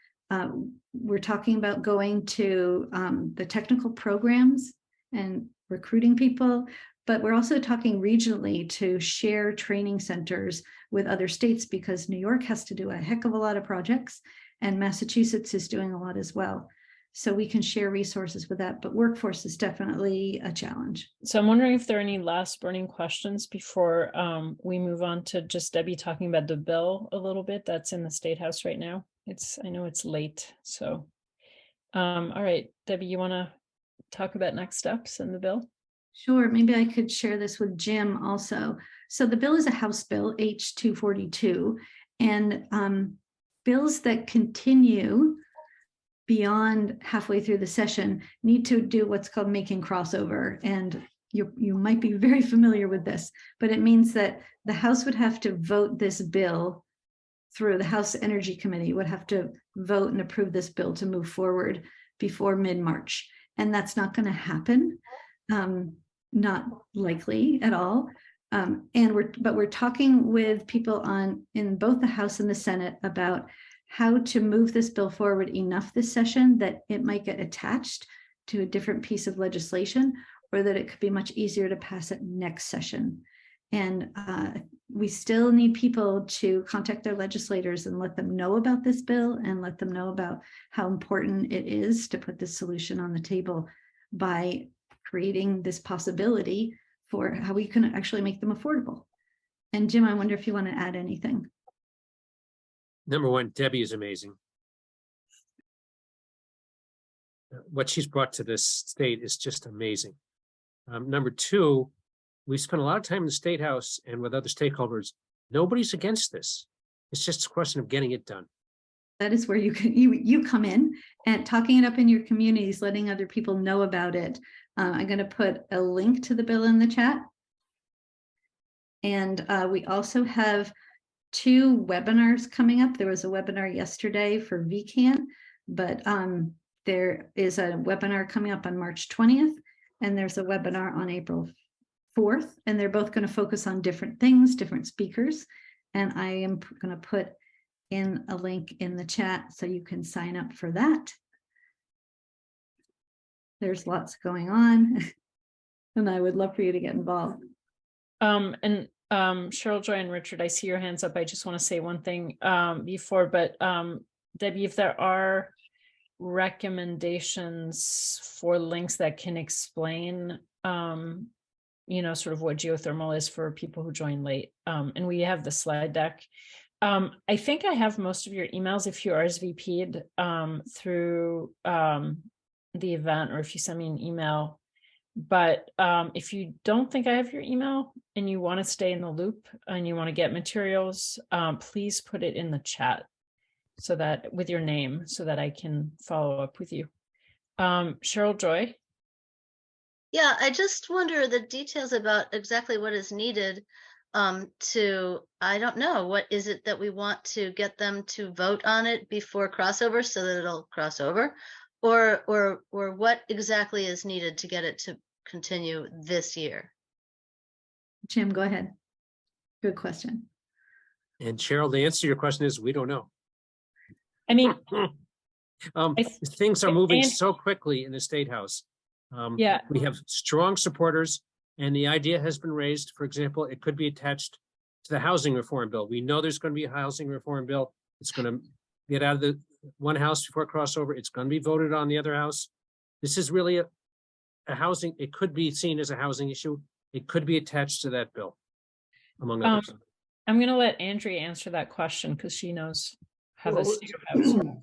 A: We're talking about going to the technical programs and recruiting people, but we're also talking regionally to share training centers with other states, because New York has to do a heck of a lot of projects and Massachusetts is doing a lot as well. So we can share resources with that, but workforce is definitely a challenge.
B: So I'm wondering if there are any last burning questions before we move on to just Debbie talking about the bill a little bit that's in the State House right now. I know it's late, so all right, Debbie, you want to talk about next steps in the bill?
A: Sure, maybe I could share this with Jim also. So the bill is a House bill, H242, and bills that continue beyond halfway through the session need to do what's called making crossover. And you might be very familiar with this, but it means that the House would have to vote this bill through. The House Energy Committee would have to vote and approve this bill to move forward before mid-March. And that's not going to happen. Not likely at all. But we're talking with people in both the House and the Senate about how to move this bill forward enough this session that it might get attached to a different piece of legislation, or that it could be much easier to pass it next session. And we still need people to contact their legislators and let them know about this bill and let them know about how important it is to put this solution on the table by creating this possibility for how we can actually make them affordable. And Jim, I wonder if you want to add anything.
G: Number one, Debbie is amazing. What she's brought to this state is just amazing. Number two, we spent a lot of time in the State House and with other stakeholders. Nobody's against this. It's just a question of getting it done.
A: That is where you come in and talking it up in your communities, letting other people know about it. I'm going to put a link to the bill in the chat. And we also have 2 webinars coming up. There was a webinar yesterday for VCAN, but there is a webinar coming up on March 20th, and there's a webinar on April 4th, and they're both going to focus on different things, different speakers. And I am going to put in a link in the chat so you can sign up for that. There's lots going on, and I would love for you to get involved.
B: And Cheryl, Joy, and Richard, I see your hands up. I just want to say one thing before, but Debbie, if there are recommendations for links that can explain, sort of what geothermal is for people who join late, and we have the slide deck. I think I have most of your emails if you RSVP'd through the event, or if you send me an email. But if you don't think I have your email and you want to stay in the loop and you want to get materials, please put it in the chat so that with your name so that I can follow up with you. Cheryl, Joy.
K: Yeah, I just wonder the details about exactly what is needed I don't know, what is it that we want to get them to vote on it before crossover so that it'll cross over? Or what exactly is needed to get it to continue this year?
A: Jim, go ahead. Good question.
G: And Cheryl, the answer to your question is we don't know.
B: I mean,
G: things are moving so quickly in the State House.
B: Yeah,
G: we have strong supporters, and the idea has been raised. For example, it could be attached to the housing reform bill. We know there's going to be a housing reform bill. It's going to get out of the one house before crossover. It's going to be voted on the other house. This is really a housing. It could be seen as a housing issue. It could be attached to that bill, among others.
B: I'm going to let Andrea answer that question because she knows how the state of house works.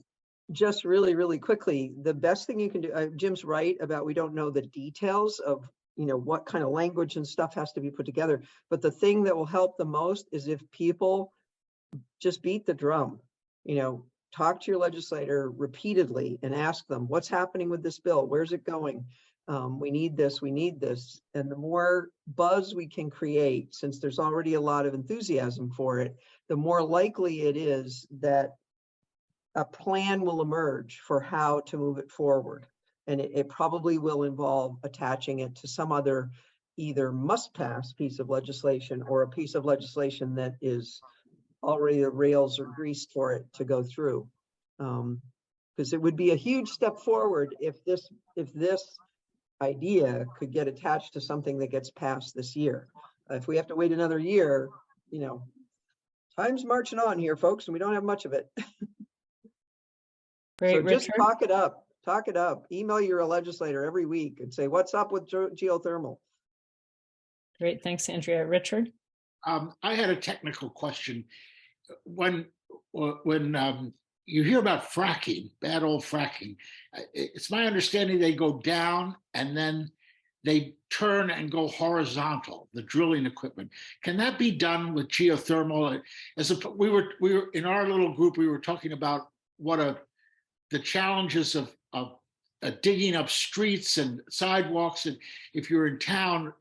F: Just really quickly, the best thing you can do, Jim's right about we don't know the details of what kind of language and stuff has to be put together. But the thing that will help the most is if people just beat the drum, talk to your legislator repeatedly and ask them what's happening with this bill, where's it going? We need this, we need this. And the more buzz we can create, since there's already a lot of enthusiasm for it, the more likely it is that a plan will emerge for how to move it forward. And it probably will involve attaching it to some other either must-pass piece of legislation or a piece of legislation that is already the rails are greased for it to go through. Because it would be a huge step forward if this idea could get attached to something that gets passed this year. If we have to wait another year, time's marching on here, folks, and we don't have much of it.
B: Great,
F: so just
B: Richard.
F: talk it up, email your legislator every week and say, what's up with geothermal?
B: Great, thanks, Andrea. Richard?
P: I had a technical question. When you hear about fracking, bad old fracking, it's my understanding they go down and then they turn and go horizontal, the drilling equipment. Can that be done with geothermal? We were in our little group, we were talking about the challenges of digging up streets and sidewalks, and if you're in town,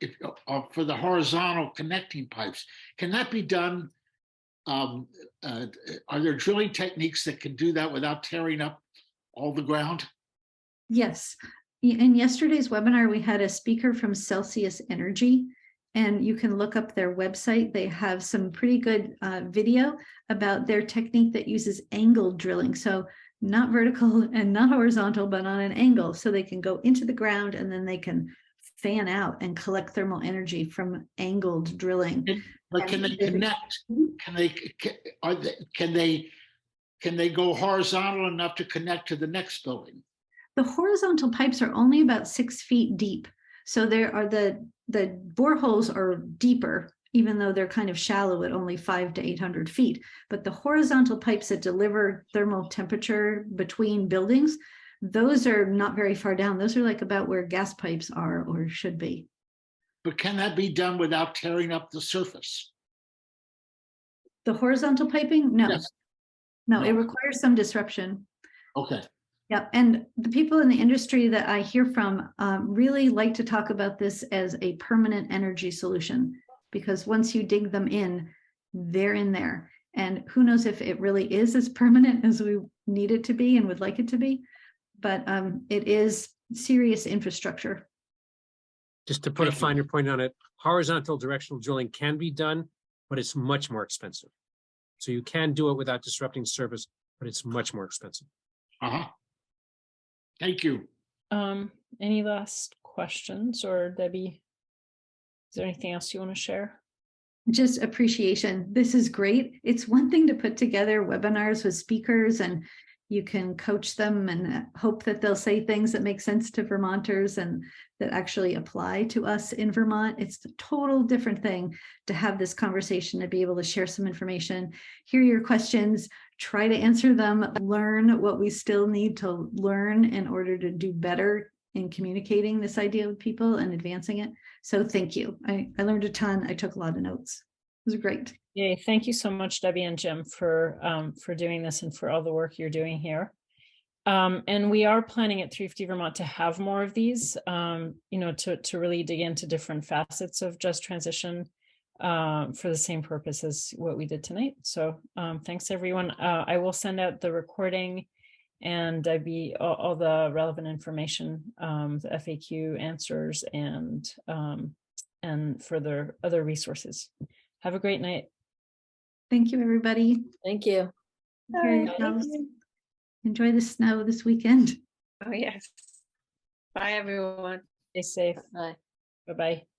P: for the horizontal connecting pipes. Can that be done? Are there drilling techniques that can do that without tearing up all the ground?
A: Yes. In yesterday's webinar, we had a speaker from Celsius Energy, and you can look up their website. They have some pretty good video about their technique that uses angled drilling. So not vertical and not horizontal, but on an angle. So they can go into the ground and then they can fan out and collect thermal energy from angled drilling.
P: But can they connect? Can they go horizontal enough to connect to the next building?
A: The horizontal pipes are only about 6 feet deep. So there are the boreholes are deeper, even though they're kind of shallow at only 500 to 800 feet. But the horizontal pipes that deliver thermal temperature between buildings, those are not very far down. Those are like about where gas pipes are or should be.
P: But can that be done without tearing up the surface?
A: The horizontal piping? No.
P: Yes.
A: No, it requires some disruption.
P: Okay.
A: Yeah, and the people in the industry that I hear from really like to talk about this as a permanent energy solution, because once you dig them in, they're in there. And who knows if it really is as permanent as we need it to be and would like it to be, but it is serious infrastructure.
G: Just to put a finer point on it, horizontal directional drilling can be done, but it's much more expensive. So you can do it without disrupting service, but it's much more expensive.
P: Uh-huh. Thank you.
B: Any last questions, or Debbie, is there anything else you want to share?
A: just appreciation. This is great. It's one thing to put together webinars with speakers and you can coach them and hope that they'll say things that make sense to Vermonters and that actually apply to us in Vermont. It's a total different thing to have this conversation, to be able to share some information, hear your questions, try to answer them, learn what we still need to learn in order to do better in communicating this idea with people and advancing it. So thank you. I learned a ton. I took a lot of notes. It was great.
B: Yay, thank you so much, Debbie and Jim, for doing this and for all the work you're doing here. And we are planning at 350 Vermont to have more of these, you know, to really dig into different facets of just transition for the same purpose as what we did tonight. So thanks, everyone. I will send out the recording and all the relevant information, the FAQ answers and further other resources. Have a great night.
A: Thank you, everybody.
K: Thank you.
A: Take care of yourselves. Enjoy the snow this weekend.
J: Oh, yes. Bye, everyone.
B: Stay safe.
K: Bye.
B: Bye-bye.